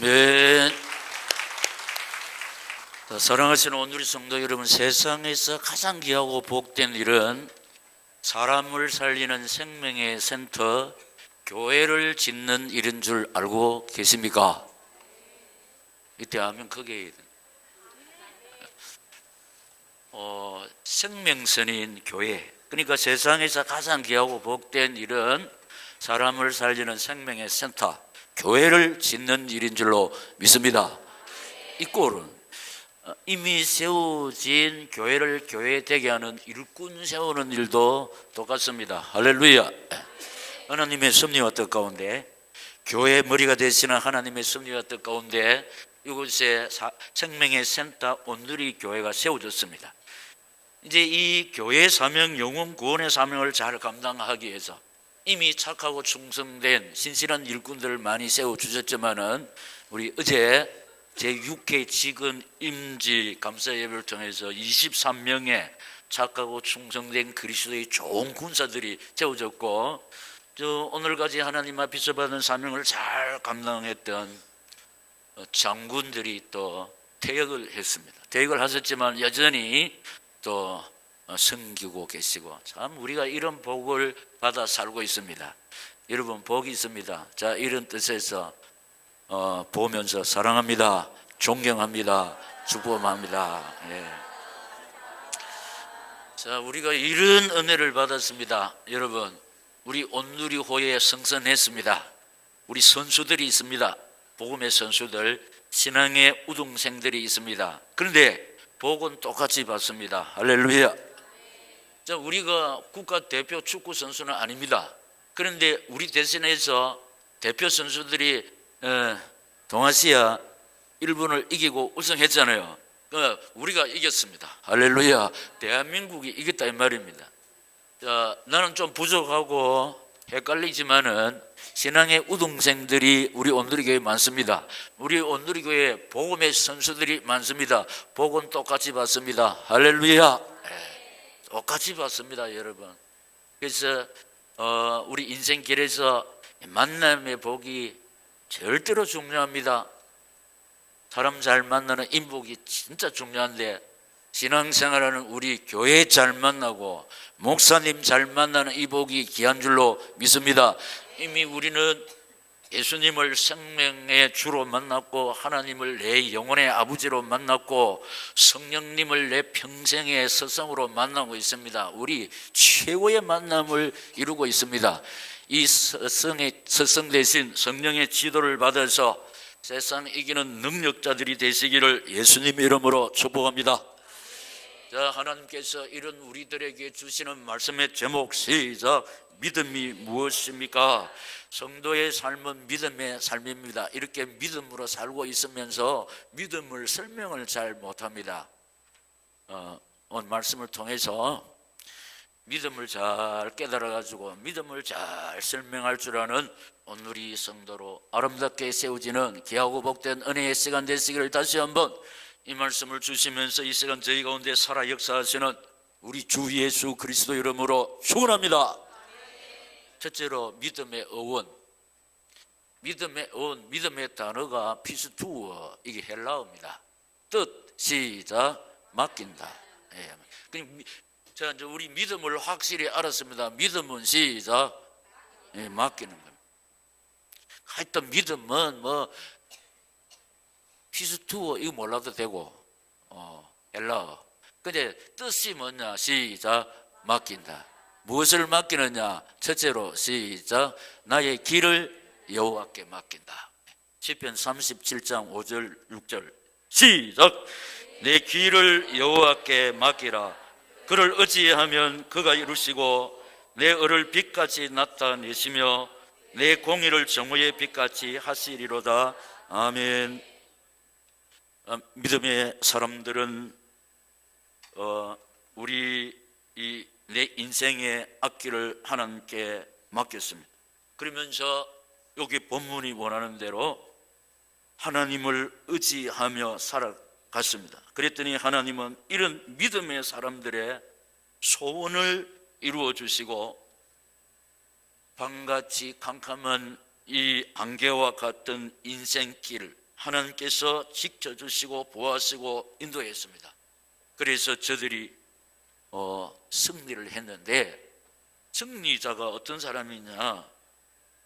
아멘. 사랑하시는 오늘의 성도 여러분, 세상에서 가장 귀하고 복된 일은 사람을 살리는 생명의 센터, 교회를 짓는 일인 줄 알고 계십니까? 이때 하면 크게 생명선인 교회, 그러니까 세상에서 가장 귀하고 복된 일은 사람을 살리는 생명의 센터, 교회를 짓는 일인 줄로 믿습니다. 이 꼴은 이미 세워진 교회를 교회되게 하는 일꾼 세우는 일도 똑같습니다. 할렐루야. 하나님의 섭리와 뜻 가운데, 교회의 머리가 되시는 하나님의 섭리와 뜻 가운데 이곳에 생명의 센터 온누리 교회가 세워졌습니다. 이제 이 교회 사명, 영혼 구원의 사명을 잘 감당하기 위해서 이미 착하고 충성된 신실한 일꾼들을 많이 세워주셨지만은, 우리 어제 제6회 지근 임지 감사 예배를 통해서 23명의 착하고 충성된 그리스도의 좋은 군사들이 세워졌고, 오늘까지 하나님 앞에서 받은 사명을 잘 감당했던 장군들이 또 퇴역을 했습니다. 퇴역을 하셨지만 여전히 또 섬기고 계시고, 참 우리가 이런 복을 받아 살고 있습니다. 여러분, 복이 있습니다. 자, 이런 뜻에서 보면서 사랑합니다, 존경합니다, 축복합니다. 예. 자, 우리가 이런 은혜를 받았습니다. 여러분, 우리 온누리호에 성선했습니다. 우리 선수들이 있습니다. 복음의 선수들, 신앙의 우등생들이 있습니다. 그런데 복은 똑같이 받습니다. 할렐루야. 자, 우리가 국가대표 축구 선수는 아닙니다. 그런데 우리 대선에서 대표 선수들이 동아시아 일본을 이기고 우승했잖아요. 우리가 이겼습니다. 할렐루야. 대한민국이 이겼다 이 말입니다. 자, 나는 좀 부족하고 헷갈리지만은 신앙의 우등생들이 우리 온누리교회에 많습니다. 우리 온누리교회에 복음의 선수들이 많습니다. 복은 똑같이 받습니다. 할렐루야. 똑같이 받습니다, 여러분. 그래서 우리 인생길에서 만남의 복이 절대로 중요합니다. 사람 잘 만나는 인복이 진짜 중요한데, 신앙생활하는 우리 교회 잘 만나고 목사님 잘 만나는 이 복이 귀한 줄로 믿습니다. 이미 우리는 예수님을 생명의 주로 만났고, 하나님을 내 영혼의 아버지로 만났고, 성령님을 내 평생의 스승으로 만나고 있습니다. 우리 최고의 만남을 이루고 있습니다. 이 스승 대신 성령의 지도를 받아서 세상 이기는 능력자들이 되시기를 예수님의 이름으로 축복합니다. 자, 하나님께서 이런 우리들에게 주시는 말씀의 제목, 시작. 믿음이 무엇입니까? 성도의 삶은 믿음의 삶입니다. 이렇게 믿음으로 살고 있으면서 믿음을 설명을 잘 못합니다. 오늘 말씀을 통해서 믿음을 잘 깨달아가지고 믿음을 잘 설명할 줄 아는 온누리 성도로 아름답게 세워지는 귀하고 복된 은혜의 시간 되시기를 다시 한번 이 말씀을 주시면서 이 시간 저희 가운데 살아 역사하시는 우리 주 예수 그리스도 이름으로 축원합니다. 첫째로 믿음의 어원. 믿음의 어원, 믿음의 단어가 피스투어, 이게 헬라어입니다. 뜻, 시작, 맡긴다. 예. 자, 이제 우리 믿음을 확실히 알았습니다. 믿음은 시작, 맡기는 겁니다. 하여튼 믿음은 피스투어 이거 몰라도 되고, 헬라어. 근데 뜻이 뭐냐? 시작, 맡긴다. 무엇을 맡기느냐? 첫째로 시작, 나의 길을 여호와께 맡긴다. 시편 37장 5절 6절 시작. 내 길을 여호와께 맡기라. 그를 의지하면 그가 이루시고 내 을을 빛같이 나타내시며 내 공의를 정오의 빛같이 하시리로다. 아멘. 믿음의 사람들은 우리 내 인생의 앞길을 하나님께 맡겼습니다. 그러면서 여기 본문이 원하는 대로 하나님을 의지하며 살아갔습니다. 그랬더니 하나님은 이런 믿음의 사람들의 소원을 이루어 주시고, 밤같이 캄캄한 이 안개와 같은 인생길, 하나님께서 지켜주시고 보호하시고 인도했습니다. 그래서 저들이 승리를 했는데, 승리자가 어떤 사람이냐?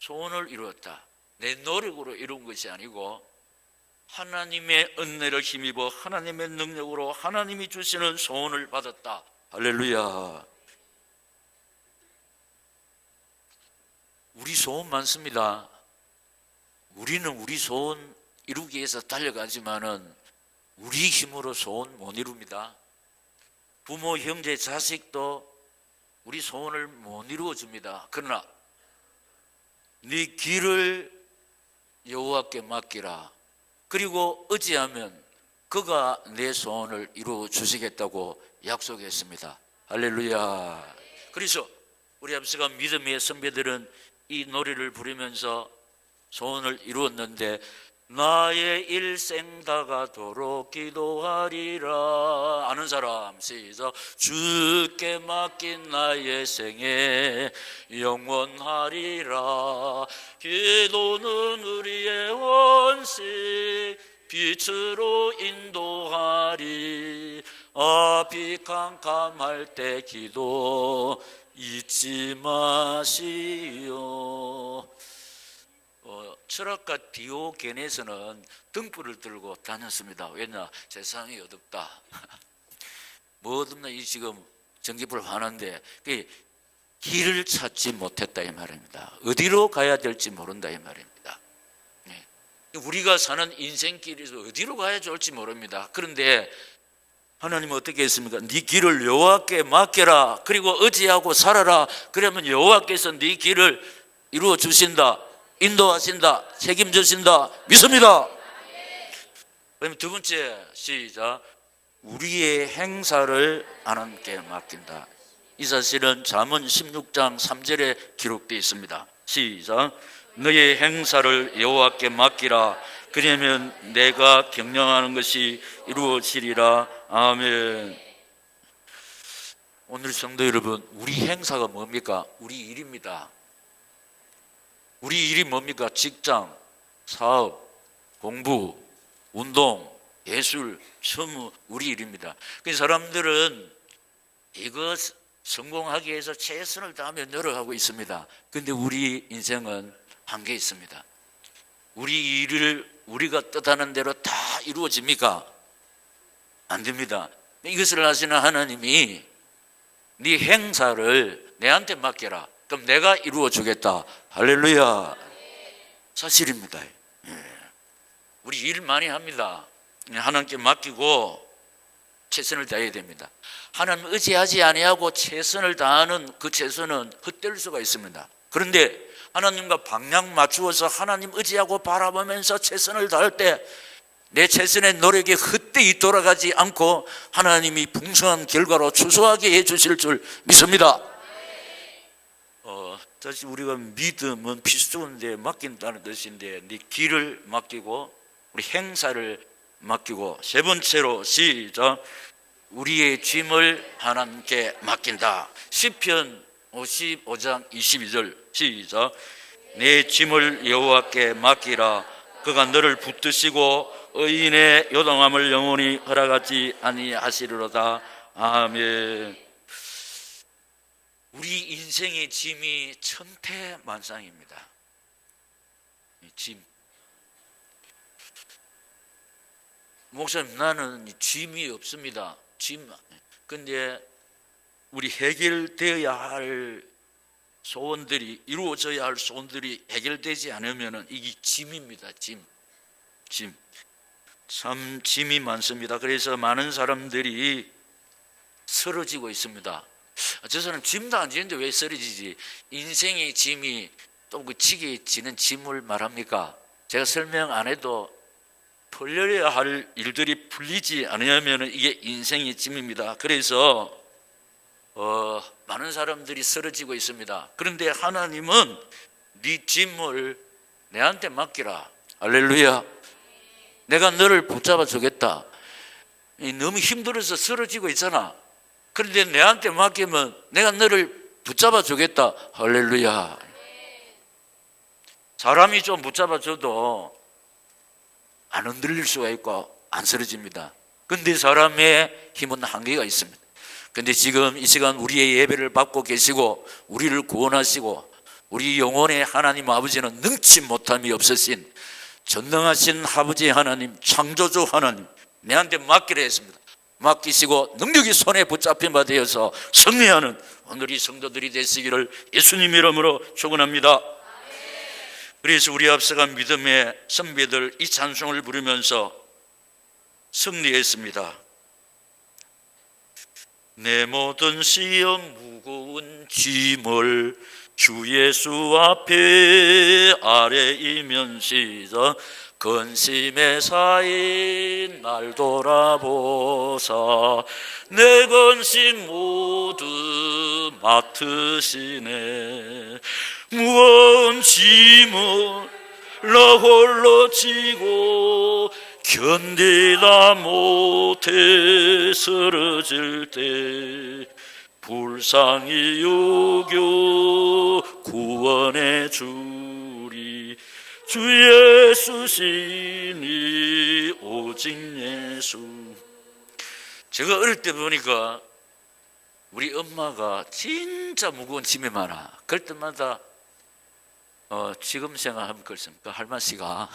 소원을 이루었다. 내 노력으로 이룬 것이 아니고 하나님의 은혜를 힘입어 하나님의 능력으로 하나님이 주시는 소원을 받았다. 할렐루야. 우리 소원 많습니다. 우리는 우리 소원 이루기 위해서 달려가지만은 우리 힘으로 소원 못 이룹니다. 부모, 형제, 자식도 우리 소원을 못 이루어줍니다. 그러나 네 길을 여호와께 맡기라. 그리고 의지하면 그가 내 소원을 이루어 주시겠다고 약속했습니다. 할렐루야. 그래서 우리 앞서가 믿음의 선배들은 이 노래를 부르면서 소원을 이루었는데, 나의 일생 다가도록 기도하리라. 아는 사람 시작. 주께 맡긴 나의 생애 영원하리라. 기도는 우리의 원칙 빛으로 인도하리. 앞이 캄캄할 때 기도 잊지 마시오. 철학가 디오게네스는 등불을 들고 다녔습니다. 왜냐? 세상이 어둡다. 뭐 어둡나? 이 지금 전기불 화난데 길을 찾지 못했다 이 말입니다. 어디로 가야 될지 모른다 이 말입니다. 우리가 사는 인생길에서 어디로 가야 좋을지 모릅니다. 그런데 하나님은 어떻게 했습니까? 네 길을 여호와께 맡겨라. 그리고 의지하고 살아라. 그러면 여호와께서 네 길을 이루어 주신다. 인도하신다. 책임지신다. 믿습니다. 그러면 두 번째 시작. 우리의 행사를 하나님께 맡긴다. 이 사실은 잠언 16장 3절에 기록되어 있습니다. 시작. 너의 행사를 여호와께 맡기라. 그러면 내가 경영하는 것이 이루어지리라. 아멘. 오늘 성도 여러분, 우리 행사가 뭡니까? 우리 일입니다. 우리 일이 뭡니까? 직장, 사업, 공부, 운동, 예술, 전무, 우리 일입니다. 그 사람들은 이거 성공하기 위해서 최선을 다하며 노력하고 있습니다. 그런데 우리 인생은 한계 있습니다. 우리 일을 우리가 뜻하는 대로 다 이루어집니까? 안 됩니다. 이것을 하시는 하나님이 네 행사를 내한테 맡겨라. 그럼 내가 이루어 주겠다. 할렐루야. 사실입니다. 우리 일 많이 합니다. 하나님께 맡기고 최선을 다해야 됩니다. 하나님 의지하지 아니하고 최선을 다하는 그 최선은 헛될 수가 있습니다. 그런데 하나님과 방향 맞추어서 하나님 의지하고 바라보면서 최선을 다할 때 내 최선의 노력이 헛되이 돌아가지 않고 하나님이 풍성한 결과로 추수하게 해주실 줄 믿습니다. 사실 우리가 믿음은 피수인데 맡긴다는 뜻인데, 네 길을 맡기고 우리 행사를 맡기고, 세 번째로 시작. 우리의 짐을 하나님께 맡긴다. 시편 55장 22절 시작. 내 짐을 여호와께 맡기라. 그가 너를 붙드시고 의인의 요동함을 영원히 허락하지 아니하시리로다. 아멘. 우리 인생의 짐이 천태만상입니다. 짐. 목사님, 나는 짐이 없습니다. 짐. 근데 우리 해결되어야 할 소원들이, 이루어져야 할 소원들이 해결되지 않으면 이게 짐입니다. 짐. 참 짐이 많습니다. 그래서 많은 사람들이 쓰러지고 있습니다. 저 사람 짐도 안 지는데 왜 쓰러지지? 인생의 짐이 또 그 지게 지는 짐을 말합니까? 제가 설명 안 해도 풀려야 할 일들이 풀리지 않으면 이게 인생의 짐입니다. 그래서 많은 사람들이 쓰러지고 있습니다. 그런데 하나님은 네 짐을 내한테 맡기라. 할렐루야. 내가 너를 붙잡아 주겠다. 너무 힘들어서 쓰러지고 있잖아. 그런데 내한테 맡기면 내가 너를 붙잡아 주겠다. 할렐루야. 사람이 좀 붙잡아 줘도 안 흔들릴 수가 있고 안 쓰러집니다. 근데 사람의 힘은 한계가 있습니다. 근데 지금 이 시간 우리의 예배를 받고 계시고 우리를 구원하시고 우리 영혼의 하나님 아버지는 능치 못함이 없으신 전능하신 아버지 하나님, 창조주 하나님 내한테 맡기라 했습니다. 맡기시고 능력이 손에 붙잡힌 바 되어서 승리하는 오늘이 성도들이 되시기를 예수님 이름으로 축원합니다. 그래서 우리 앞서간 믿음의 선배들 이 찬송을 부르면서 승리했습니다. 내 모든 시험 무거운 짐을 주 예수 앞에 아래이면 시작 근심에 쌓인 날 돌아보사 내 근심 모두 맡으시네 무거운 짐을 나 홀로 지고 견디다 못해 쓰러질 때 불쌍히 여겨 구원해 주리 주 예수시니 오직 예수. 제가 어릴 때 보니까 우리 엄마가 진짜 무거운 짐이 많아. 그럴 때마다 지금 생각하면 그렇습니까? 할머니가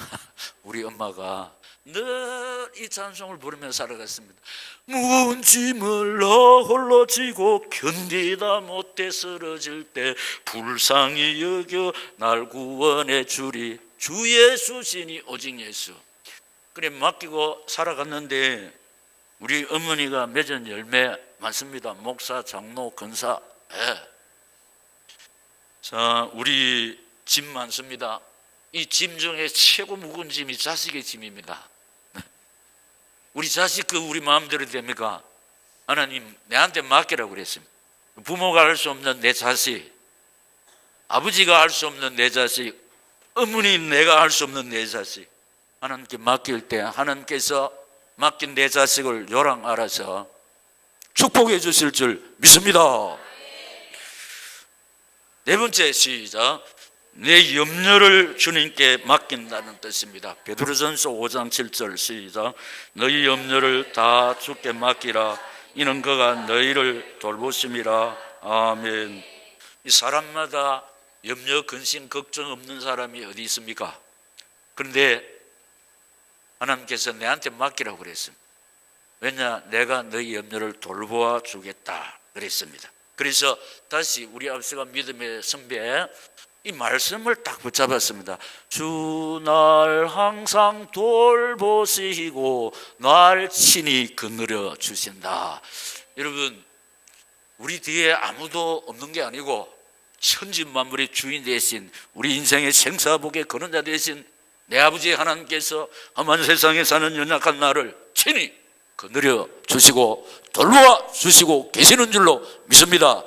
우리 엄마가 늘 이 찬송을 부르며 살아갔습니다. 무거운 짐을 나 홀로 지고 견디다 못해 쓰러질 때 불쌍히 여겨 날 구원해 주리 주 예수시니 오직 예수. 그래 맡기고 살아갔는데 우리 어머니가 맺은 열매 많습니다. 목사, 장로, 권사. 자, 우리 짐 많습니다. 이 짐 중에 최고 무거운 짐이 자식의 짐입니다. 우리 자식 우리 마음대로 됩니까? 하나님 내한테 맡기라고 그랬습니다. 부모가 할 수 없는 내 자식, 아버지가 할 수 없는 내 자식, 어머니 내가 할 수 없는 내 자식 하나님께 맡길 때 하나님께서 맡긴 내 자식을 요랑 알아서 축복해 주실 줄 믿습니다. 네 번째 시작. 내 염려를 주님께 맡긴다는 뜻입니다. 베드로전서 5장 7절 시작. 너희 염려를 다 주께 맡기라 이는 그가 너희를 돌보심이라. 아멘. 이 사람마다 염려, 근심, 걱정 없는 사람이 어디 있습니까? 그런데 하나님께서 내한테 맡기라고 그랬습니다. 왜냐? 내가 너희 염려를 돌보아 주겠다 그랬습니다. 그래서 다시 우리 앞서간 믿음의 선배 이 말씀을 딱 붙잡았습니다. 주 날 항상 돌보시고 날 친히 거느려 주신다. 여러분 우리 뒤에 아무도 없는 게 아니고 천지 만물의 주인 되신 우리 인생의 생사복의 거느자 되신 내 아버지 하나님께서 험한 세상에 사는 연약한 나를 친히 거느려 주시고 돌보아 주시고 계시는 줄로 믿습니다.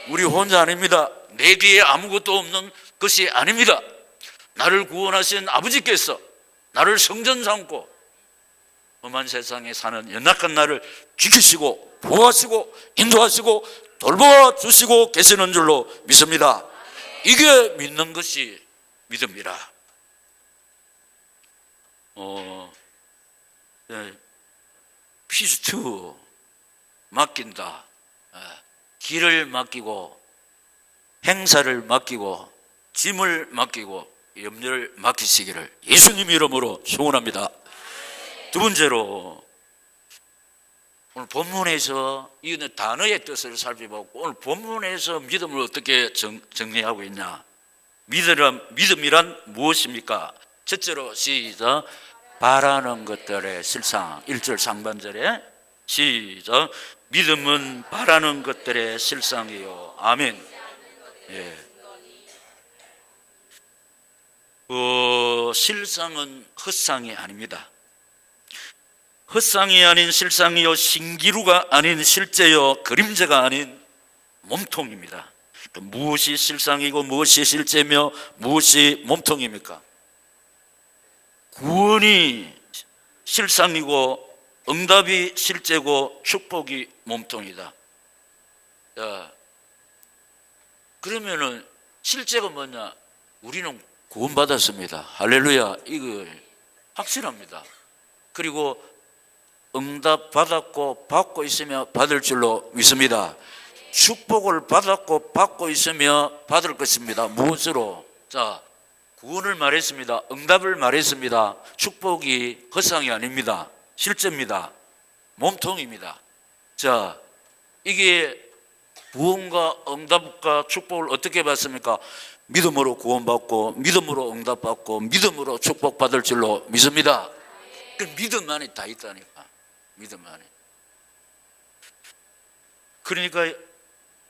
우리 혼자 아닙니다. 내 뒤에 아무것도 없는 것이 아닙니다. 나를 구원하신 아버지께서 나를 성전 삼고 험한 세상에 사는 연약한 나를 지키시고 보호하시고 인도하시고 돌보아 주시고 계시는 줄로 믿습니다. 이게 믿는 것이 믿음이라. 피스투 맡긴다. 길을 맡기고 행사를 맡기고 짐을 맡기고 염려를 맡기시기를 예수님 이름으로 축원합니다. 두 번째로 오늘 본문에서 이 단어의 뜻을 살펴보고 오늘 본문에서 믿음을 어떻게 정리하고 있냐. 믿음이란 무엇입니까? 첫째로 시작. 바라는 것들의 실상. 1절 상반절에 시작. 믿음은 바라는 것들의 실상이요. 아멘. 예. 실상은 헛상이 아닙니다. 헛상이 아닌 실상이요 신기루가 아닌 실제요 그림자가 아닌 몸통입니다. 무엇이 실상이고 무엇이 실제며 무엇이 몸통입니까? 구원이 실상이고 응답이 실제고 축복이 몸통이다. 자, 그러면은 실제가 뭐냐? 우리는 구원받았습니다. 할렐루야. 이거 확실합니다. 그리고 응답 받았고 받고 있으며 받을 줄로 믿습니다. 축복을 받았고 받고 있으며 받을 것입니다. 무엇으로? 자, 구원을 말했습니다. 응답을 말했습니다. 축복이 허상이 아닙니다. 실제입니다. 몸통입니다. 자, 이게 구원과 응답과 축복을 어떻게 받습니까? 믿음으로 구원받고 믿음으로 응답받고 믿음으로 축복받을 줄로 믿습니다. 그 믿음 안에 다 있다니까. 믿음 안에. 그러니까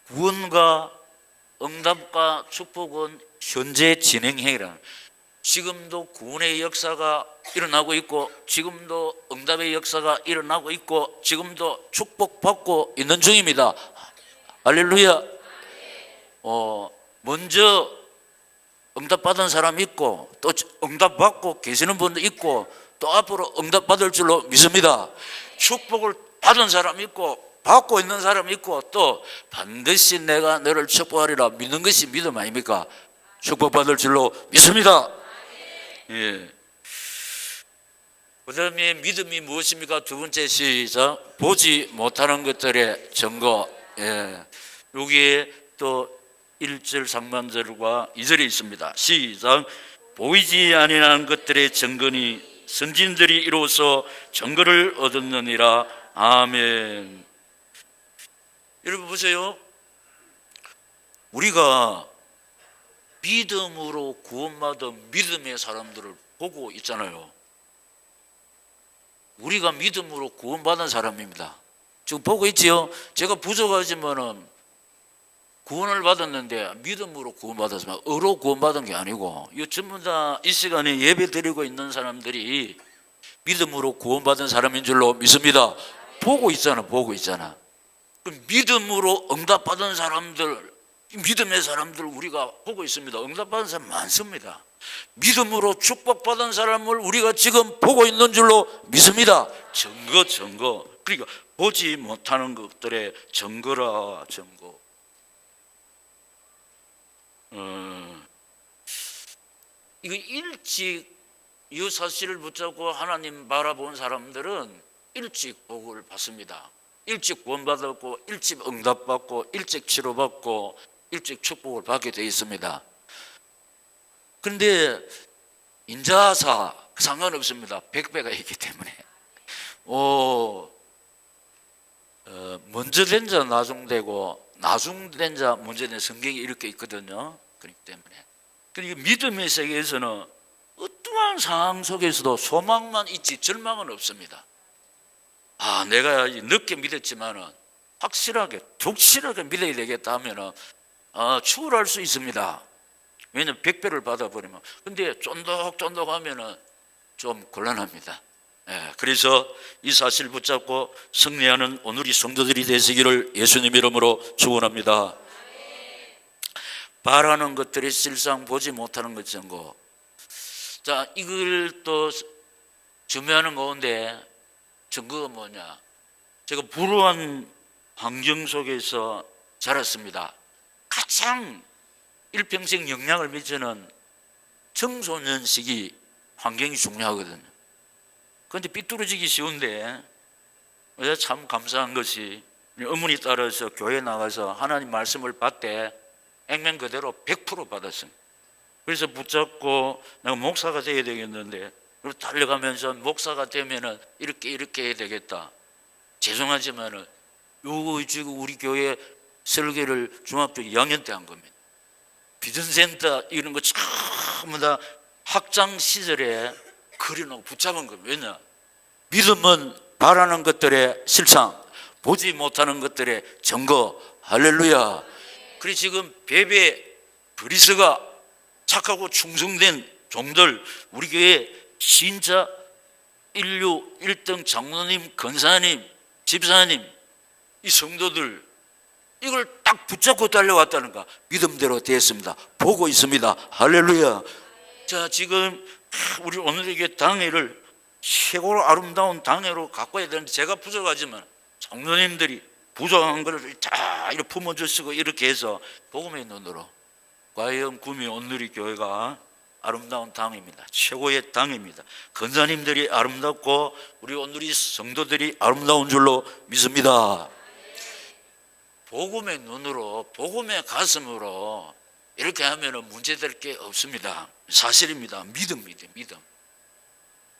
구원과 응답과 축복은 현재 진행형이라. 지금도 구원의 역사가 일어나고 있고 지금도 응답의 역사가 일어나고 있고 지금도 축복받고 있는 중입니다. 할렐루야. 먼저 응답받은 사람 있고 또 응답받고 계시는 분도 있고 또 앞으로 응답받을 줄로 믿습니다. 축복을 받은 사람 있고 받고 있는 사람 있고 또 반드시 내가 너를 축복하리라 믿는 것이 믿음 아닙니까? 축복받을 줄로 믿습니다. 예. 그 다음에 믿음이 무엇입니까? 두 번째 시작. 보지 못하는 것들의 증거. 예. 여기에 또 1절 상반절과 2절이 있습니다. 시작. 보이지 아니하는 것들의 증거니 선진들이 이로써 증거를 얻었느니라. 아멘. 여러분 보세요. 우리가 믿음으로 구원받은 믿음의 사람들을 보고 있잖아요. 우리가 믿음으로 구원받은 사람입니다. 지금 보고 있지요? 제가 부족하지만은 구원을 받았는데 믿음으로 구원받았으면 의로 구원받은 게 아니고 이 전부 다 이 시간에 예배 드리고 있는 사람들이 믿음으로 구원받은 사람인 줄로 믿습니다. 보고 있잖아. 보고 있잖아. 믿음으로 응답받은 사람들, 믿음의 사람들 우리가 보고 있습니다. 응답받은 사람 많습니다. 믿음으로 축복받은 사람을 우리가 지금 보고 있는 줄로 믿습니다. 증거. 그러니까 보지 못하는 것들의 증거라. 증거. 이거 일찍 이 사실을 붙잡고 하나님 바라본 사람들은 일찍 복을 받습니다. 일찍 구원받았고 일찍 응답받고 일찍 치료받고 일찍 축복을 받게 되어 있습니다. 그런데 인자하사 상관없습니다. 100배가 있기 때문에 먼저 된 자 나중되고 나중된 자 먼저 된 성경이 이렇게 있거든요. 그렇기 때문에 그러니까 믿음의 세계에서는 어떠한 상황 속에서도 소망만 있지 절망은 없습니다. 내가 늦게 믿었지만은 확실하게 믿어야 되겠다 하면은 추월할 수 있습니다. 왜냐하면 100배를 받아버리면. 근데 쫀득쫀득 하면은 좀 곤란합니다. 그래서 이 사실 붙잡고 승리하는 오늘의 성도들이 되시기를 예수님 이름으로 축원합니다. 바라는 것들이 실상 보지 못하는 것 증거. 자, 이걸 또 증명하는 가운데 증거가 뭐냐? 제가 불우한 환경 속에서 자랐습니다. 가장 일평생 영향을 미치는 청소년 시기 환경이 중요하거든요. 그런데 삐뚤어지기 쉬운데 참 감사한 것이 어머니 따라서 교회 나가서 하나님 말씀을 받되 액면 그대로 100% 받았습니다. 그래서 붙잡고 내가 목사가 되어야 되겠는데 달려가면서 목사가 되면은 이렇게 해야 되겠다. 죄송하지만은 요거 지금 우리 교회 설계를 중학교 2학년 때 한 겁니다. 비전센터 이런 거 전부 다 학창 시절에 그려놓고 붙잡은 겁니다. 왜냐? 믿음은 바라는 것들의 실상, 보지 못하는 것들의 증거. 할렐루야. 그래서 지금 베베 브리스가 착하고 충성된 종들, 우리 교회 진짜 인류 1등 장로님, 권사님, 집사님, 이 성도들 이걸 딱 붙잡고 달려왔다는가. 믿음대로 되었습니다. 보고 있습니다. 할렐루야. 자, 지금 우리 오늘에게 당회를 최고로 아름다운 당회로 갖고 해야 되는데 제가 부족하지만 장로님들이 부족한 것을 다 이렇게 품어주시고 이렇게 해서 복음의 눈으로 과연 구미 온누리 교회가 아름다운 당입니다. 최고의 당입니다. 권사님들이 아름답고 우리 오늘의 성도들이 아름다운 줄로 믿습니다. 복음의 눈으로, 복음의 가슴으로 이렇게 하면 문제될 게 없습니다. 사실입니다. 믿음.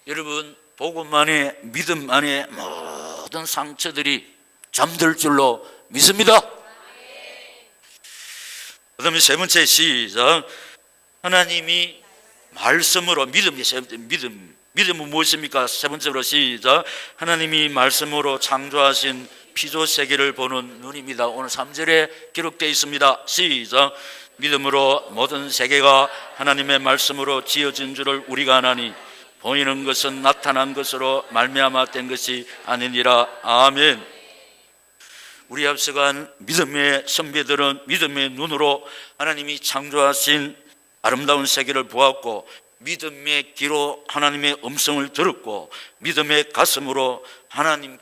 여러분, 복음 안에, 믿음 안에 모든 상처들이 잠들 줄로 믿습니다. 그 다음에 세 번째 시작. 하나님이 말씀으로, 믿음은 무엇입니까? 세 번째로 시작. 하나님이 말씀으로 창조하신 피조 세계를 보는 눈입니다. 오늘 3절에 기록되어 있습니다. 시작. 믿음으로 모든 세계가 하나님의 말씀으로 지어진 줄을 우리가 아나니 보이는 것은 나타난 것으로 말미암아 된 것이 아니니라. 아멘. 우리 앞서간 믿음의 선배들은 믿음의 눈으로 하나님이 창조하신 아름다운 세계를 보았고, 믿음의 귀로 하나님의 음성을 들었고, 믿음의 가슴으로 하나님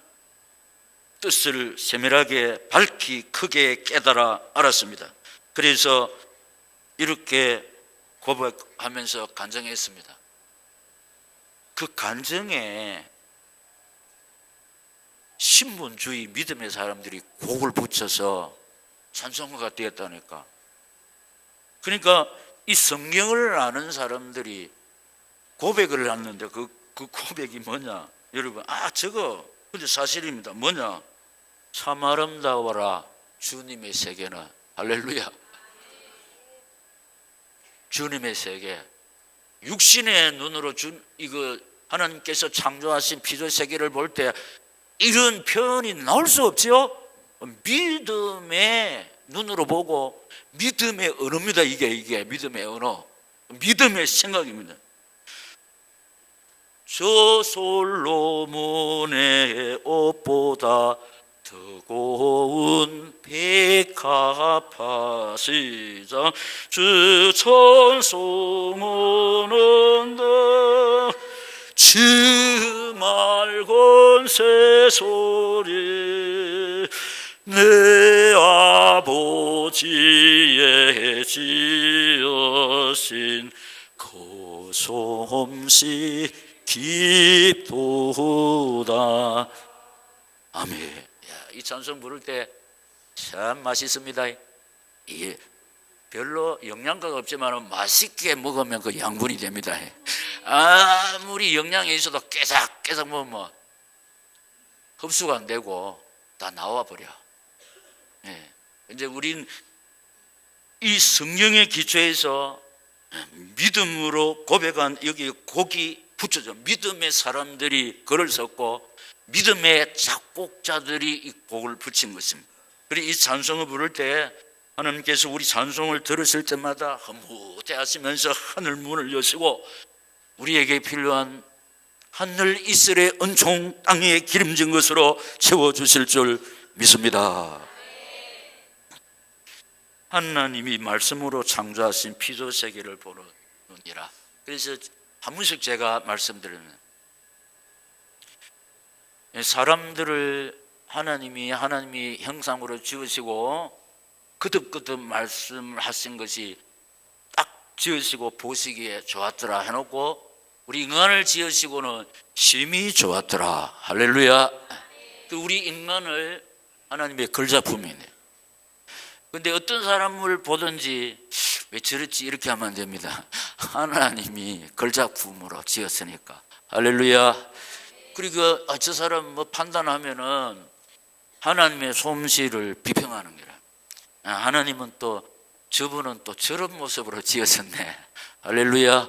뜻을 세밀하게 밝히 크게 깨달아 알았습니다. 그래서 이렇게 고백하면서 간증했습니다. 그 간증에 신분주의 믿음의 사람들이 곡을 붙여서 찬송가가 되었다니까. 그러니까 이 성경을 아는 사람들이 고백을 했는데 그 고백이 뭐냐? 여러분, 저거 근데 사실입니다. 뭐냐? 참 아름다워라 주님의 세계는. 할렐루야. 주님의 세계, 육신의 눈으로 이거 하나님께서 창조하신 피조 세계를 볼 때 이런 표현이 나올 수 없지요. 믿음의 눈으로 보고 믿음의 언어입니다. 이게 믿음의 언어, 믿음의 생각입니다. 저 솔로몬의 옷보다 더 고운 백합화시장 주 찬송하는다. 주 맑은 새소리 내 아버지의 지으신 그 솜씨 깊도다. 아멘. 이 찬송 부를 때 참 맛있습니다. 이게 별로 영양가가 없지만 맛있게 먹으면 그 양분이 됩니다. 아무리 영양이 있어도 깨작깨작 먹으면 흡수가 안 되고 다 나와버려. 이제 우린 이 성령의 기초에서 믿음으로 고백한 여기 곡이 붙여져. 믿음의 사람들이 글을 썼고 믿음의 작곡자들이 이 곡을 붙인 것입니다. 그리고 이 찬송을 부를 때 하나님께서 우리 찬송을 들으실 때마다 흐뭇해하시면서 하늘 문을 여시고 우리에게 필요한 하늘 이슬의 은총 땅에 기름진 것으로 채워주실 줄 믿습니다. 하나님이 말씀으로 창조하신 피조 세계를 보는 눈이라. 그래서 한 번씩 제가 말씀드리는, 사람들을 하나님이 형상으로 지으시고 거듭거듭 말씀하신 것이 딱 지으시고 보시기에 좋았더라 해놓고 우리 인간을 지으시고는 심히 좋았더라. 할렐루야. 우리 인간을 하나님의 걸작품이네. 근데 어떤 사람을 보든지 왜 저랬지 이렇게 하면 안 됩니다. 하나님이 걸작품으로 지었으니까. 할렐루야. 그리고 저 사람 뭐 판단하면은 하나님의 솜씨를 비평하는 거라. 하나님은 또 저분은 또 저런 모습으로 지었었네. 할렐루야.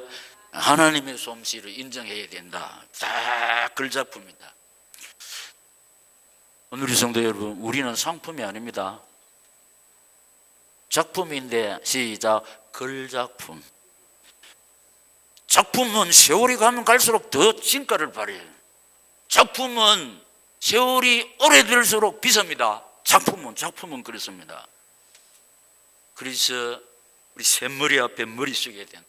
하나님의 솜씨를 인정해야 된다. 다 걸작품이다. 오늘 성도 여러분, 우리는 상품이 아닙니다. 작품인데 시작. 걸작품. 작품은 세월이 가면 갈수록 더 진가를 발휘해요. 작품은 세월이 오래될수록 비쌉니다. 작품은 그렇습니다. 그래서 우리 샘머리 앞에 머리 숙여야 된다.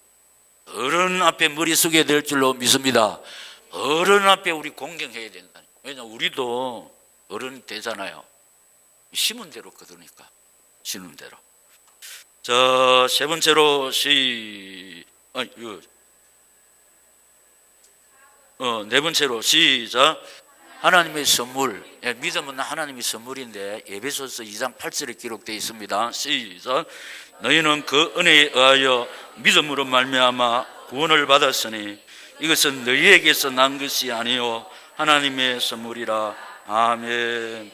어른 앞에 머리 숙여야 될 줄로 믿습니다. 어른 앞에 우리 공경해야 된다. 왜냐하면 우리도 어른 되잖아요. 심은 대로 거두니까. 심은 대로. 자, 세 번째로 네 번째로 시작. 하나님의 선물. 예, 믿음은 하나님의 선물인데 에베소서 2장 8절에 기록되어 있습니다. 시작. 너희는 그 은혜에 의하여 믿음으로 말미암아 구원을 받았으니 이것은 너희에게서 난 것이 아니요 하나님의 선물이라. 아멘.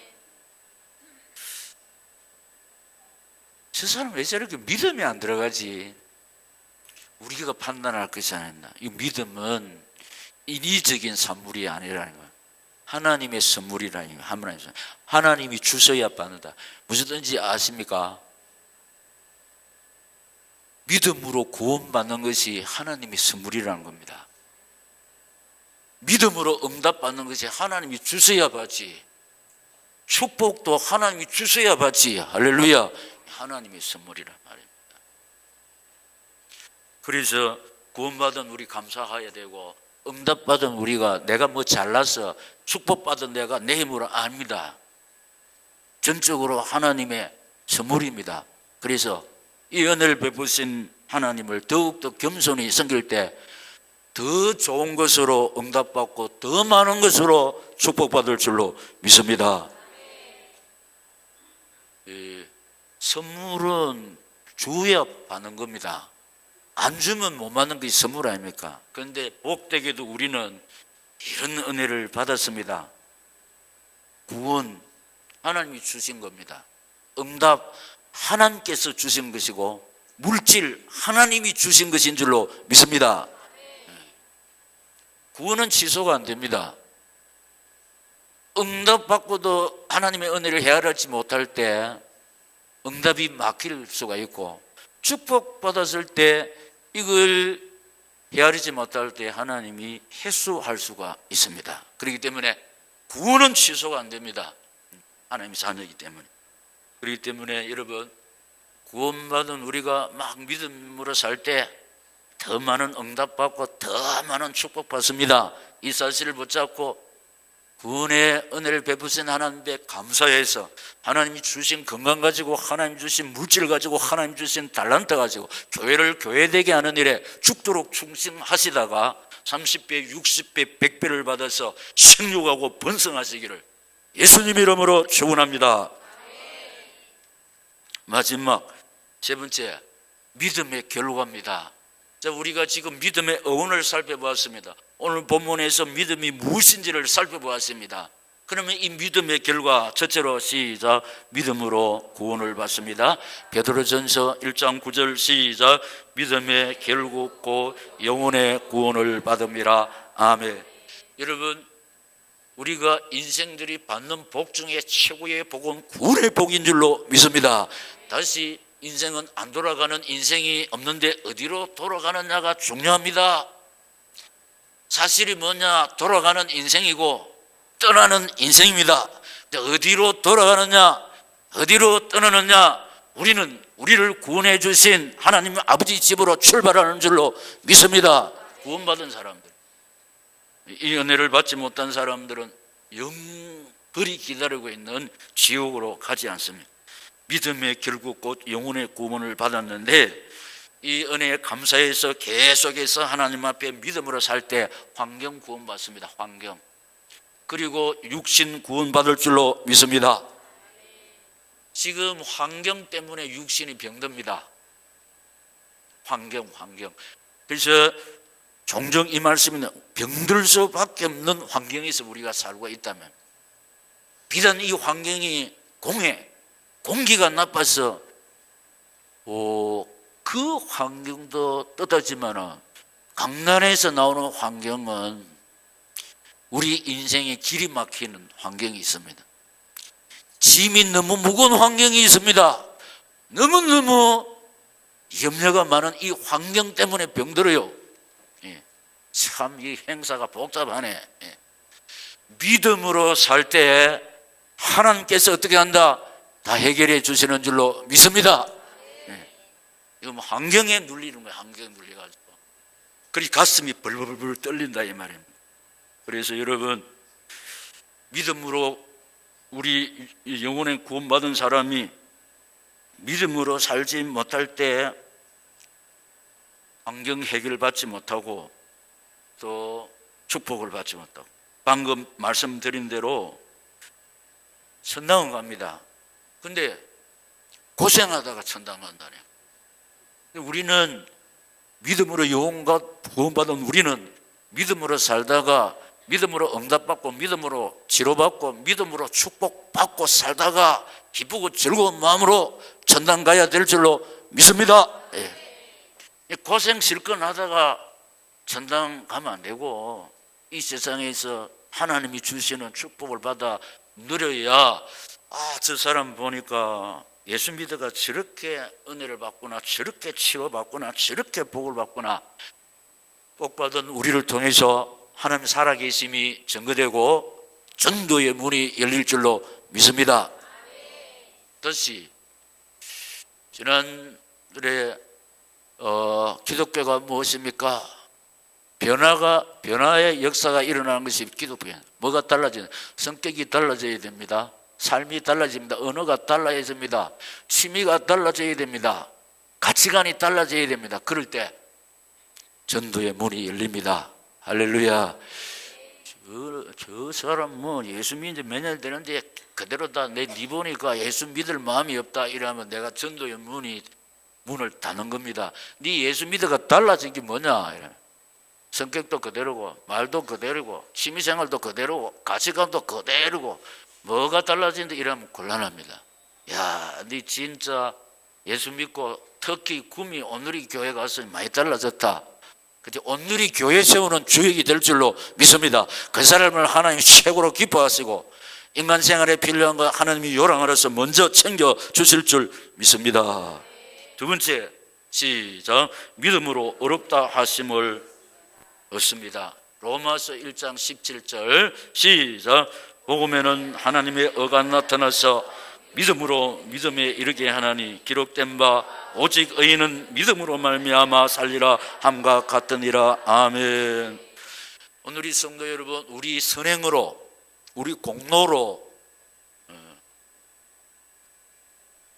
저 사람 왜 저렇게 믿음이 안 들어가지? 우리가 판단할 것이 아니다. 이 믿음은 인위적인 선물이 아니라는 거예요. 하나님의 선물이라는 거예요. 하나님이 주셔야 받는다. 무엇이든지 아십니까? 믿음으로 구원받는 것이 하나님의 선물이라는 겁니다. 믿음으로 응답받는 것이 하나님이 주셔야 받지. 축복도 하나님이 주셔야 받지. 할렐루야. 하나님의 선물이란 말입니다. 그래서 구원받은 우리 감사해야 되고, 응답받은 우리가 내가 뭐 잘나서 축복받은 내가 내 힘으로 아닙니다. 전적으로 하나님의 선물입니다. 그래서 이 은혜를 베푸신 하나님을 더욱더 겸손히 섬길 때 더 좋은 것으로 응답받고 더 많은 것으로 축복받을 줄로 믿습니다. 선물은 주어야 받는 겁니다. 안 주면 못 받는 게 선물 아닙니까? 그런데 복되게도 우리는 이런 은혜를 받았습니다. 구원 하나님이 주신 겁니다. 응답 하나님께서 주신 것이고 물질 하나님이 주신 것인 줄로 믿습니다. 구원은 취소가 안 됩니다. 응답받고도 하나님의 은혜를 헤아리지 못할 때 응답이 막힐 수가 있고, 축복받았을 때 이걸 헤아리지 못할 때 하나님이 해수할 수가 있습니다. 그렇기 때문에 구원은 취소가 안 됩니다. 하나님의 자녀이기 때문에. 그렇기 때문에 여러분, 구원받은 우리가 막 믿음으로 살 때 더 많은 응답받고 더 많은 축복받습니다. 이 사실을 붙잡고 구원의 은혜를 베푸신 하나님께 감사해서 하나님이 주신 건강 가지고, 하나님 주신 물질 가지고, 하나님 주신 달란트 가지고 교회를 교회되게 하는 일에 죽도록 충성하시다가 30배, 60배, 100배를 받아서 생육하고 번성하시기를 예수님 이름으로 축원합니다. 마지막 세 번째, 믿음의 결과입니다. 자, 우리가 지금 믿음의 어원을 살펴보았습니다. 오늘 본문에서 믿음이 무엇인지를 살펴보았습니다. 그러면 이 믿음의 결과, 첫째로 시작. 믿음으로 구원을 받습니다. 베드로전서 1장 9절 시작. 믿음의 결국 곧 영혼의 구원을 받음이라. 아멘. 여러분, 우리가 인생들이 받는 복 중에 최고의 복은 구원의 복인 줄로 믿습니다. 다시 인생은 안 돌아가는 인생이 없는데 어디로 돌아가느냐가 중요합니다. 사실이 뭐냐? 돌아가는 인생이고 떠나는 인생입니다. 어디로 돌아가느냐, 어디로 떠나느냐, 우리는 우리를 구원해 주신 하나님 아버지 집으로 출발하는 줄로 믿습니다. 구원받은 사람들, 이 은혜를 받지 못한 사람들은 영벌이 기다리고 있는 지옥으로 가지 않습니다. 믿음의 결국 곧 영혼의 구원을 받았는데, 이 은혜에 감사해서 계속해서 하나님 앞에 믿음으로 살 때 환경 구원 받습니다. 환경. 그리고 육신 구원 받을 줄로 믿습니다. 지금 환경 때문에 육신이 병듭니다. 환경. 그래서 종종 이 말씀은 병들 수밖에 없는 환경에서 우리가 살고 있다면, 비단 이 환경이 공기가 나빠서 그 환경도 뜻하지만 강난에서 나오는 환경은 우리 인생의 길이 막히는 환경이 있습니다. 짐이 너무 무거운 환경이 있습니다. 너무너무 염려가 많은 이 환경 때문에 병들어요. 참 이 행사가 복잡하네. 믿음으로 살 때 하나님께서 어떻게 한다? 다 해결해 주시는 줄로 믿습니다. 이거 뭐 환경에 눌리는 거예요. 환경에 눌려가지고. 그래서 가슴이 벌벌벌 떨린다 이 말입니다. 그래서 여러분, 믿음으로 우리 영혼의 구원받은 사람이 믿음으로 살지 못할 때 환경 해결받지 못하고 또 축복을 받지 못하고, 방금 말씀드린 대로 천당은 갑니다. 근데 고생하다가 천당 간다네. 우리는 믿음으로 영혼과 구원받은 우리는 믿음으로 살다가 믿음으로 응답받고 믿음으로 치료받고 믿음으로 축복받고 살다가 기쁘고 즐거운 마음으로 천당 가야 될 줄로 믿습니다. 고생 실컷 하다가 천당 가면 안 되고, 이 세상에서 하나님이 주시는 축복을 받아 누려야, 저 사람 보니까 예수 믿어가 저렇게 은혜를 받구나, 저렇게 치유받구나, 저렇게 복을 받구나, 복받은 우리를 통해서 하나님 살아계심이 증거되고 전도의 문이 열릴 줄로 믿습니다. 다시 지난주에 기독교가 무엇입니까? 변화의 역사가 일어나는 것이 기독교예요. 뭐가 달라지는? 성격이 달라져야 됩니다. 삶이 달라집니다. 언어가 달라야 됩니다. 취미가 달라져야 됩니다. 가치관이 달라져야 됩니다. 그럴 때 전도의 문이 열립니다. 할렐루야. 저 사람 예수 믿은 지 몇 년 되는데 그대로 다 네 보니까 예수 믿을 마음이 없다 이러면 내가 전도의 문을 닫는 겁니다. 네 예수 믿어가 달라진 게 뭐냐? 이러면 성격도 그대로고 말도 그대로고 취미생활도 그대로고 가치관도 그대로고 뭐가 달라진다 이러면 곤란합니다. 야, 네 진짜 예수 믿고 특히 구미 오누리 교회 가서 많이 달라졌다. 근데 오늘이 교회 세우는 주역이 될 줄로 믿습니다. 그 사람을 하나님 최고로 기뻐하시고 인간 생활에 필요한 거 하나님이 요랑으로서 먼저 챙겨 주실 줄 믿습니다. 두 번째, 시작. 믿음으로 어렵다 하심을 얻습니다. 로마서 1장 17절 시작. 복음에는 하나님의 의가 나타나서 믿음으로 믿음에 이르게 하나니 기록된 바 오직 의인은 믿음으로 말미암아 살리라 함과 같으니라. 아멘. 오늘 우리 성도 여러분, 우리 선행으로 우리 공로로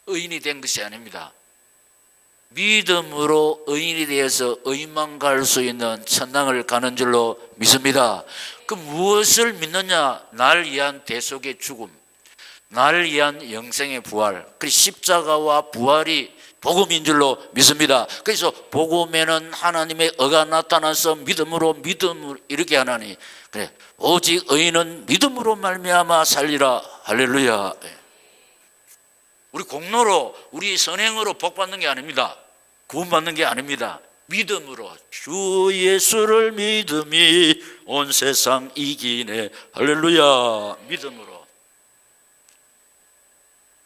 의인이 된 것이 아닙니다. 믿음으로 의인이 되어서 의인만 갈 수 있는 천당을 가는 줄로 믿습니다. 그 무엇을 믿느냐? 날 위한 대속의 죽음, 날 위한 영생의 부활, 그 십자가와 부활이 복음인 줄로 믿습니다. 그래서 복음에는 하나님의 의가 나타나서 믿음으로 믿음을 이르게 하나니, 그래 오직 의인은 믿음으로 말미암아 살리라. 할렐루야. 우리 공로로 우리 선행으로 복 받는 게 아닙니다. 구원받는 게 아닙니다. 믿음으로 주 예수를 믿음이 온 세상 이기네. 할렐루야. 믿음으로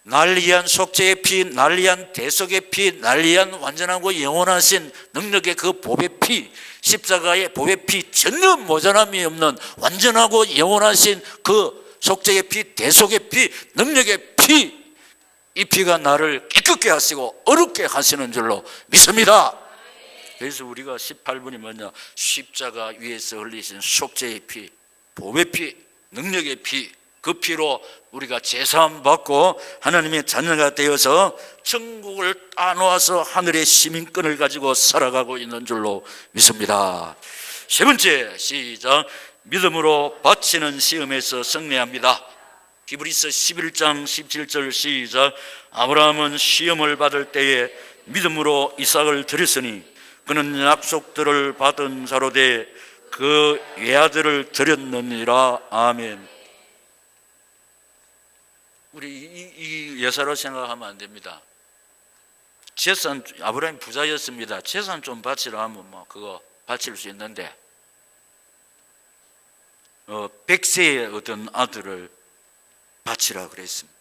날 위한 속죄의 피, 날 위한 대속의 피, 날 위한 완전하고 영원하신 능력의 그 보배 피, 십자가의 보배 피, 전혀 모자람이 없는 완전하고 영원하신 그 속죄의 피, 대속의 피, 능력의 피, 이 피가 나를 깨끗게 하시고 어렵게 하시는 줄로 믿습니다. 그래서 우리가 18분이 뭐냐? 십자가 위에서 흘리신 속죄의 피, 보배 피, 능력의 피, 그 피로 우리가 제사함 받고 하나님의 자녀가 되어서 천국을 따놓아서 하늘의 시민권을 가지고 살아가고 있는 줄로 믿습니다. 세 번째, 시작. 믿음으로 바치는 시험에서 승리합니다. 히브리서 11장 17절 시작. 아브라함은 시험을 받을 때에 믿음으로 이삭을 드렸으니 그는 약속들을 받은 자로 돼 그 외아들을 드렸느니라. 아멘. 우리 이 여사로 생각하면 안 됩니다. 재산, 아브라함 부자였습니다. 재산 좀 바치라 하면 뭐 그거 바칠 수 있는데 100세에 얻은 아들을 바치라 그랬습니다.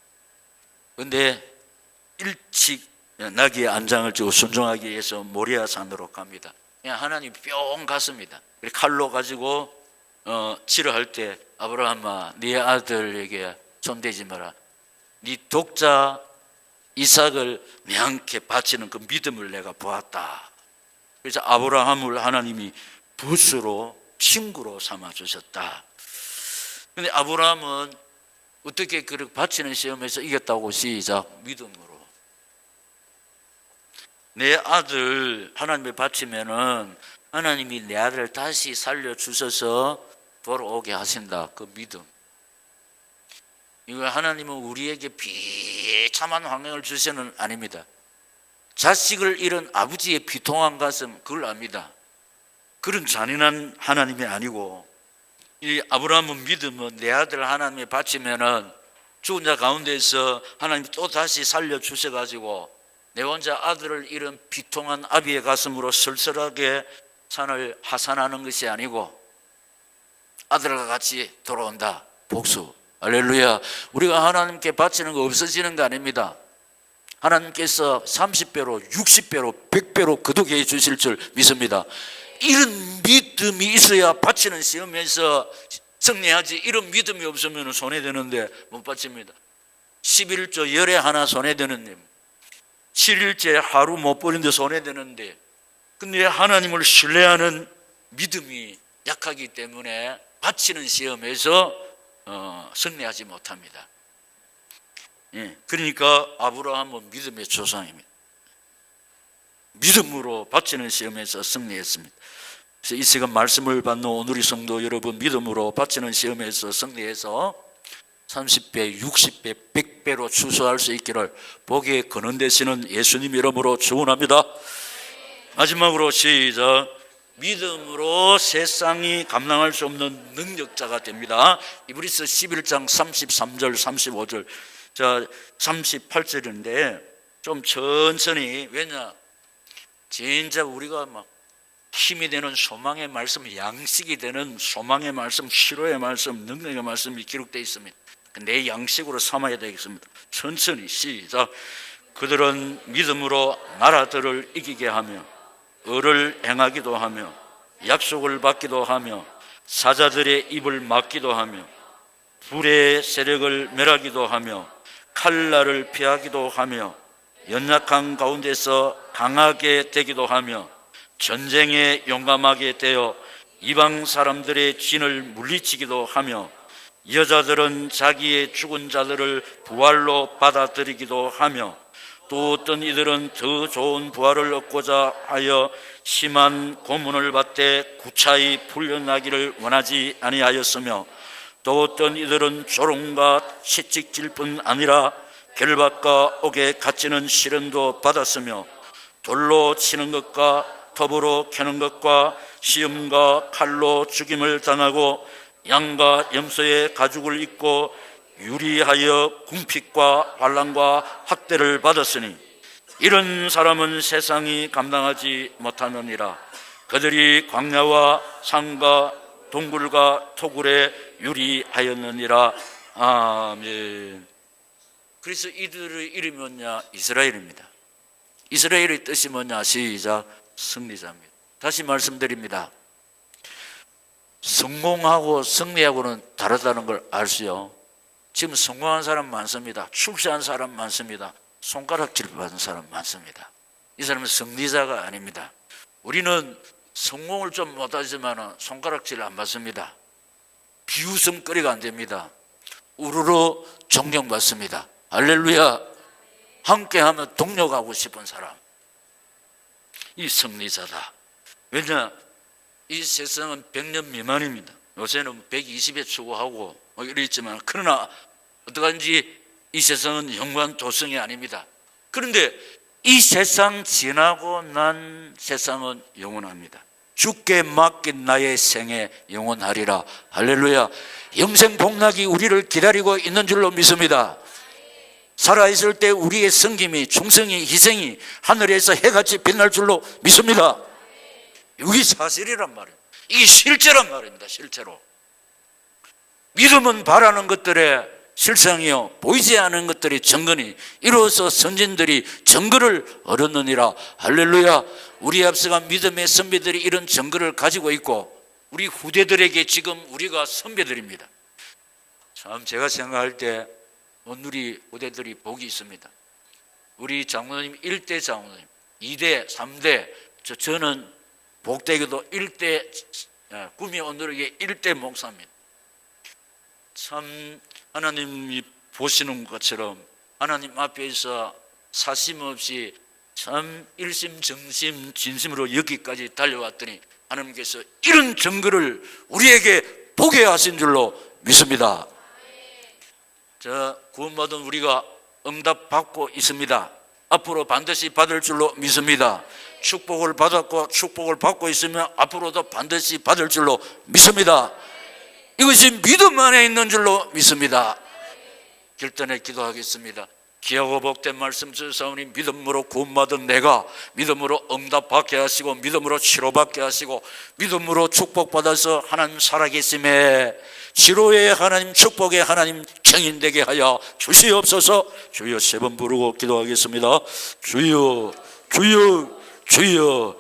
그런데 일찍 나귀의 안장을 쥐고 순종하기 위해서 모리아 산으로 갑니다. 그냥 하나님 뿅 갔습니다. 칼로 가지고 치료할 때 아브라함아, 네 아들에게 손대지 마라. 네 독자 이삭을 명확히 바치는 그 믿음을 내가 보았다. 그래서 아브라함을 하나님이 붓으로 친구로 삼아 주셨다. 그런데 아브라함은 어떻게 그렇게 바치는 시험에서 이겼다고? 시작. 믿음으로. 내 아들 하나님에 바치면은 하나님이 내 아들을 다시 살려주셔서 돌아오게 하신다. 그 믿음. 이거 하나님은 우리에게 비참한 환경을 주시는 아닙니다. 자식을 잃은 아버지의 비통한 가슴, 그걸 압니다. 그런 잔인한 하나님이 아니고, 이 아브라함은 믿음은 내 아들 하나님에 바치면은 죽은 자 가운데서 하나님이 또 다시 살려주셔가지고 내 혼자 아들을 잃은 비통한 아비의 가슴으로 쓸쓸하게 산을 하산하는 것이 아니고 아들과 같이 돌아온다. 복수. 할렐루야. 우리가 하나님께 바치는 거 없어지는 거 아닙니다. 하나님께서 30배로 60배로 100배로 거두게 해 주실 줄 믿습니다. 이런 믿음이 있어야 바치는 시험에서 승리하지. 이런 믿음이 없으면 손해되는데 못 바칩니다. 11조 열에 하나 손해되는 님, 7일째 하루 못 버리는데 손해되는데, 근데 하나님을 신뢰하는 믿음이 약하기 때문에 바치는 시험에서 승리하지 못합니다. 그러니까 아브라함은 믿음의 조상입니다. 믿음으로 바치는 시험에서 승리했습니다. 그래서 이 시간 말씀을 받는 오늘의 성도 여러분, 믿음으로 바치는 시험에서 승리해서 30배, 60배, 100배로 추수할 수 있기를 복에 거는되시는 예수님 이름으로 축원합니다. 마지막으로 시작. 믿음으로 세상이 감당할 수 없는 능력자가 됩니다. 이브리서 11장 33절 35절, 자 38절인데 좀 천천히, 왜냐 진짜 우리가 막 힘이 되는 소망의 말씀, 양식이 되는 소망의 말씀, 희로의 말씀, 능력의 말씀이 기록되어 있습니다. 내 양식으로 삼아야 되겠습니다. 천천히 시작. 그들은 믿음으로 나라들을 이기게 하며 의를 행하기도 하며 약속을 받기도 하며 사자들의 입을 막기도 하며 불의 세력을 멸하기도 하며 칼날을 피하기도 하며 연약한 가운데서 강하게 되기도 하며 전쟁에 용감하게 되어 이방 사람들의 진을 물리치기도 하며 여자들은 자기의 죽은 자들을 부활로 받아들이기도 하며 또 어떤 이들은 더 좋은 부활을 얻고자 하여 심한 고문을 받되 구차히 풀려나기를 원하지 아니하였으며 또 어떤 이들은 조롱과 채찍질 뿐 아니라 결박과 옥에 갇히는 시련도 받았으며 돌로 치는 것과 톱으로 캐는 것과 시험과 칼로 죽임을 당하고 양과 염소의 가죽을 입고 유리하여 궁핍과 환난과 학대를 받았으니 이런 사람은 세상이 감당하지 못하느니라. 그들이 광야와 산과 동굴과 토굴에 유리하였느니라. 아멘. 그래서 이들의 이름이 뭐냐? 이스라엘입니다. 이스라엘의 뜻이 뭐냐? 시작. 승리자입니다. 다시 말씀드립니다. 성공하고 승리하고는 다르다는 걸 알수요. 지금 성공한 사람 많습니다. 출세한 사람 많습니다. 손가락질 받은 사람 많습니다. 이 사람은 승리자가 아닙니다. 우리는 성공을 좀 못하지만 손가락질 안 받습니다. 비웃음거리가 안 됩니다. 우르르 존경받습니다. 할렐루야. 함께하면 동력하고 싶은 사람, 이 승리자다. 왜냐? 이 세상은 100년 미만입니다. 요새는 120에 추구하고 이랬지만, 그러나 어떡한지 이 세상은 영원한 도성이 아닙니다. 그런데 이 세상 지나고 난 세상은 영원합니다. 죽게 맡긴 나의 생에 영원하리라. 할렐루야. 영생 복락이 우리를 기다리고 있는 줄로 믿습니다. 살아있을 때 우리의 섬김이, 충성이, 희생이 하늘에서 해같이 빛날 줄로 믿습니다. 이게 사실이란 말이에요. 이게 실제란 말입니다. 실제로. 믿음은 바라는 것들의 실상이요, 보이지 않은 것들의 증거니 이로써 선진들이 증거를 얻었느니라. 할렐루야. 우리 앞서간 믿음의 선배들이 이런 증거를 가지고 있고 우리 후대들에게 지금 우리가 선배들입니다. 참 제가 생각할 때 오늘이 후대들이 복이 있습니다. 우리 장로님 1대 장로님, 2대, 3대, 저는 복되게도 1대, 꿈이 오늘에게 1대 목사입니다. 참 하나님이 보시는 것처럼 하나님 앞에서 사심 없이 참 일심정심 진심으로 여기까지 달려왔더니 하나님께서 이런 증거를 우리에게 보게 하신 줄로 믿습니다. 자, 구원받은 우리가 응답받고 있습니다. 앞으로 반드시 받을 줄로 믿습니다. 축복을 받았고 축복을 받고 있으면 앞으로도 반드시 받을 줄로 믿습니다. 이것이 믿음 안에 있는 줄로 믿습니다. 결단에 기도하겠습니다. 귀하고 복된 말씀 주사오니 믿음으로 구원받은 내가 믿음으로 응답받게 하시고 믿음으로 치료받게 하시고 믿음으로 축복받아서 하나님 살아계심에 치료의 하나님, 축복의 하나님 증인되게 하여 주시옵소서. 주여 세 번 부르고 기도하겠습니다. 주여, 주여, 주여.